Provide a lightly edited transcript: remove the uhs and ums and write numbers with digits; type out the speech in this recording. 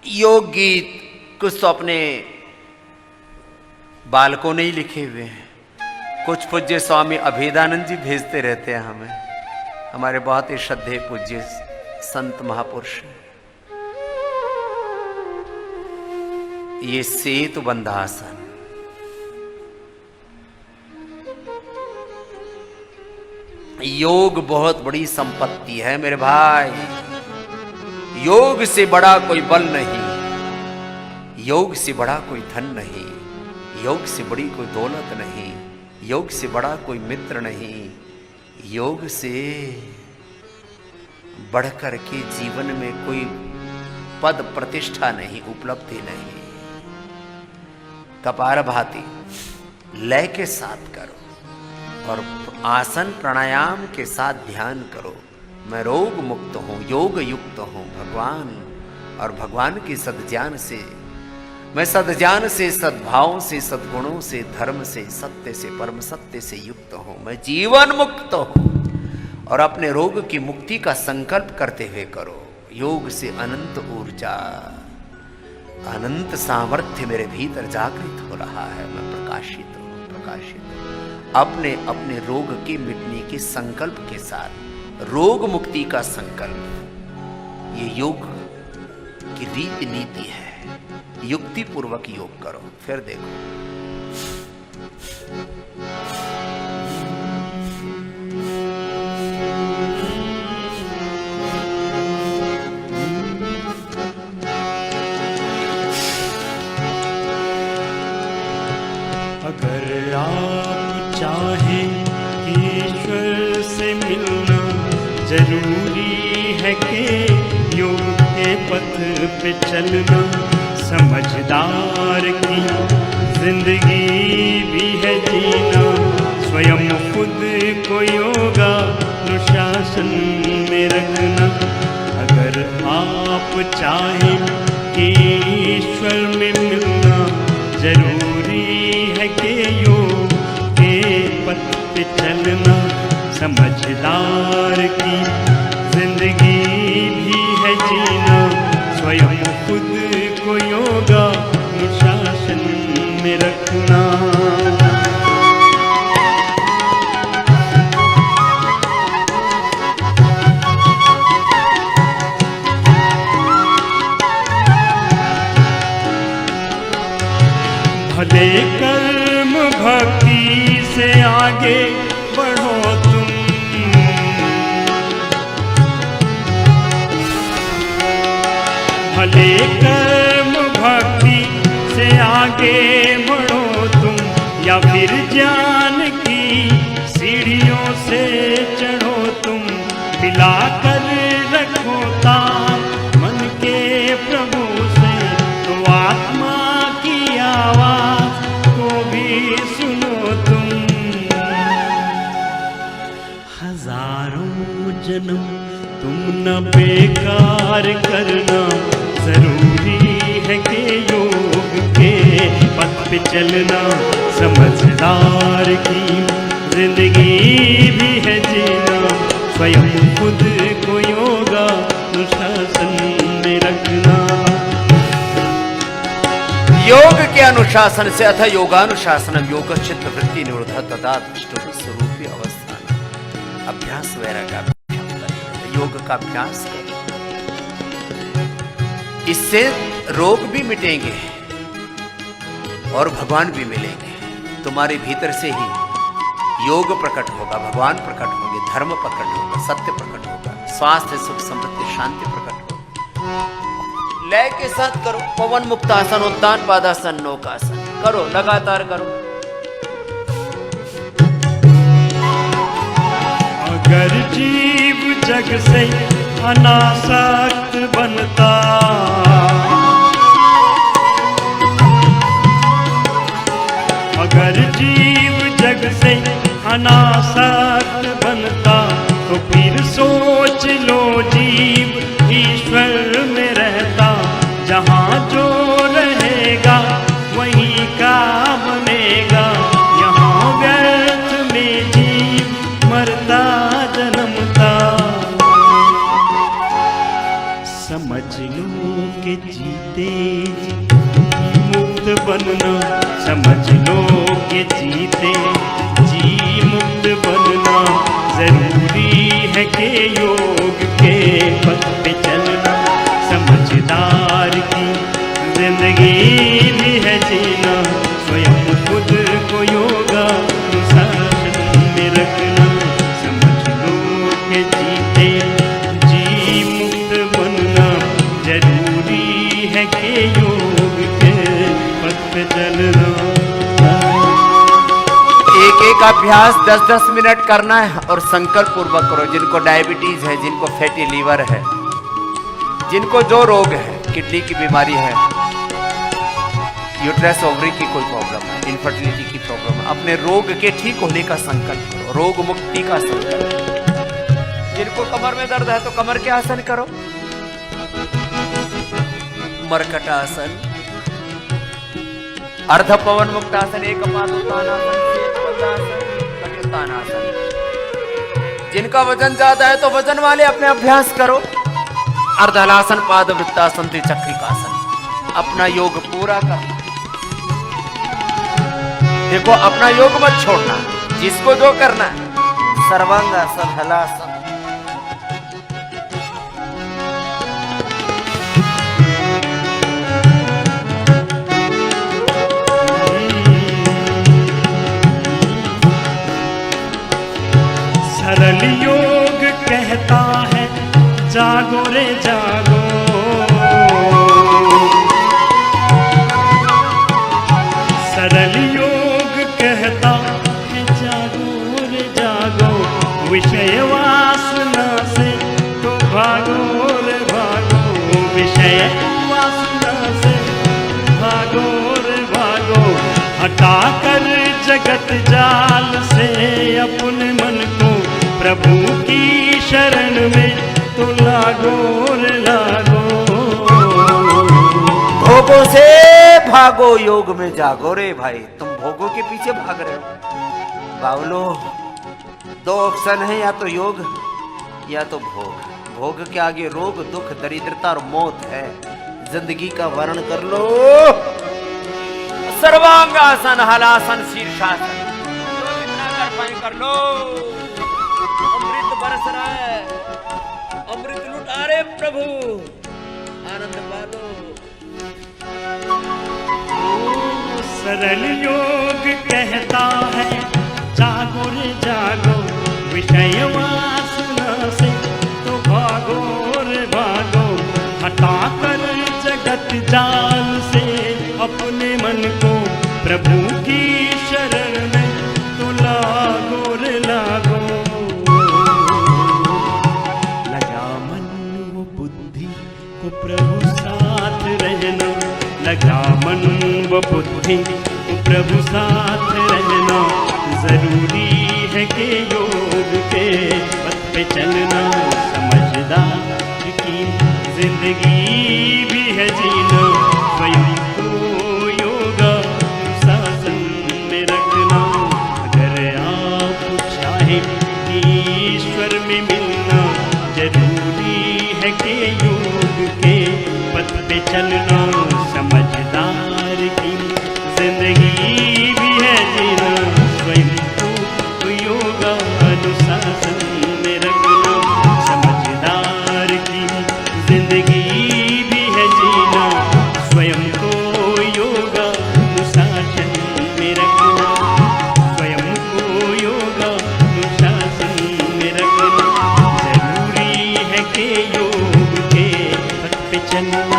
योग गीत कुछ तो अपने बालकों ने ही लिखे हुए हैं, कुछ पूज्य स्वामी अभेदानंद जी भेजते रहते हैं हमें, हमारे बहुत ही श्रद्धेय पूज्य संत महापुरुष। ये सेतु बंधासन, योग बहुत बड़ी संपत्ति है मेरे भाई। योग से बड़ा कोई बल नहीं, योग से बड़ा कोई धन नहीं, योग से बड़ी कोई दौलत नहीं, योग से बड़ा कोई मित्र नहीं, योग से बढ़कर के जीवन में कोई पद प्रतिष्ठा नहीं, उपलब्धि नहीं। कपार भाती लय के साथ करो और आसन प्राणायाम के साथ ध्यान करो। मैं रोग मुक्त हूं, योग युक्त हूं भगवान, और भगवान की सद्ज्ञान से, मैं सद्ज्ञान से, सद्भाव से, सद्गुणों से, धर्म से, सत्य से, परम सत्य से युक्त हूं, मैं जीवन मुक्त हूं। और अपने रोग की मुक्ति का संकल्प करते हुए करो। योग से अनंत ऊर्जा, अनंत सामर्थ्य मेरे भीतर जागृत हो रहा है। मैं प्रकाशित हूं, प्रकाशित हूं। अपने अपने रोग के मिटने के संकल्प के साथ, रोग मुक्ति का संकल्प, ये योग की रीति नीति है। युक्ति पूर्वक योग करो, फिर देखो। अगर आप चाहें कि ईश्वर से मिलना, जरूरी है कि योग के पथ पे चलना। समझदार की जिंदगी भी है जीना, स्वयं खुद को योगा अनुशासन में रखना। अगर आप चाहें कि ईश्वर में मिलना, जरूरी है कि योग के पथ पे चलना। समझदार की जिंदगी भी है जीना, स्वयं खुद को योगा अनुशासन में रखना। भले कर्म भक्ति से आगे बढ़ो तुम, भले कर्म भक्ति से आगे बढ़ो तुम, या फिर ज्ञान की सीढ़ियों से चढ़ो तुम। मिलाकर रखो ताल मन के प्रभु से, तो आत्मा की आवाज को भी सुनो तुम। हजारों जन्म तुम न बेकार करना, जरूरी है कि योग के पथ पे चलना। समझदार की जिंदगी भी है जीना, स्वयं खुद को योगा अनुशासन में रखना। योग के अनुशासन से अथ योगानुशासन, योग चित्त वृत्ति निरोध तथा स्वरूपी अवस्थान। अभ्यास वैराग्य, योग का अभ्यास करो, इससे रोग भी मिटेंगे और भगवान भी मिलेंगे। तुम्हारे भीतर से ही योग प्रकट होगा, भगवान प्रकट होंगे, धर्म प्रकट होगा, सत्य प्रकट होगा, स्वास्थ्य सुख समृद्धि शांति प्रकट होगा। लय के साथ करो। पवन मुक्तासन, उद्दान पादासन, नौकासन करो, लगातार करो। अगर जीव जग से अनासक्त बनता, अगर जीव जग से अनासक्त बनता, तो फिर सोच लो जीव ईश्वर में रहता। जहाँ जो रहेगा वहीं का बनेगा, यहाँ व्यर्थ में जीव मरता जन्म तेज, मुक्त बनना समझ लो के जीते जी, मुक्त बनना जरूरी है कि योग के पथ पे चलना, समझदार की जिंदगी भी है जीना, स्वयं खुद को योगा अनुशासन में रखना, समझ लो के जीते जी, मुक्त बनना जरूरी है कि योग के पथ पे चलना। एक एक अभ्यास 10-10 मिनट करना है और संकल्प पूर्वक करो। जिनको डायबिटीज है, जिनको फैटी लीवर है, जिनको जो रोग है, किडनी की बीमारी है, यूट्रस ओवरी की कोई प्रॉब्लम है, इनफर्टिलिटी की प्रॉब्लम है, अपने रोग के ठीक होने का संकल्प करो, रोग मुक्ति का संकल्प। जिनको कमर में दर्द है तो कमर के आसन करो, मरकट आसन, अर्ध पवन मुक्त आसन, एक पादोत्तानासन, कटियोत्तानासन। जिनका वजन ज्यादा है तो वजन वाले अपने अभ्यास करो, अर्धहलासन, पाद वृत्तासन, त्रिचक्रिकासन। अपना योग पूरा कर। देखो अपना योग मत छोड़ना, जिसको जो करना है, सर्वांगासन, हलासन। सरल योग कहता है जागो रे जागो, सरल योग कहता है जागो रे जागो, विषय वासना से तो भागो रे भागो, विषय वासना से भागो रे भागो, हटाकर जगत जाल से अपने मन को प्रभु की शरण में तो लागो रे लागो। भोगों से भागो, योग में जागो रे भाई। तुम भोगों के पीछे भाग रहे हो बावलो। दो ऑप्शन है, या तो योग या तो भोग। भोग के आगे रोग, दुख, दरिद्रता और मौत है। जिंदगी का वर्ण कर लो। सर्वांगासन, हलासन, शीर्षासन, जो जितना कर पाए कर लो। अमृत बरस रहा है, अमृत लुटा रे प्रभु, आनंद पालो। सरल योग कहता है जागो रे जागो, विषय वासना से तो भागो रे भागो, हटाकर जगत जाल से अपने मन को प्रभु की शरण में तो लागो रे लागो। लगा मन वो बुद्धि को प्रभु साथ रहना, लगा मन व बुद्धि को प्रभु साथ रहना, जरूरी है कि योग के पथ पे चलना, समझदार की जिंदगी भी है जीना, स्वयं को योगा शासन में रखना। अगर आप चाहे ईश्वर में मिलना, जरूरी है कि योग के पथ पे चलना, समझदार की जिंदगी भी है जीना, स्वयं को योगा अनुशासन में रखना, समझदार की जिंदगी भी है जीना, स्वयं को योगा अनुशासन में रखना, स्वयं को योगा अनुशासन में रखना, जरूरी है कि योग के पथ पे चलना।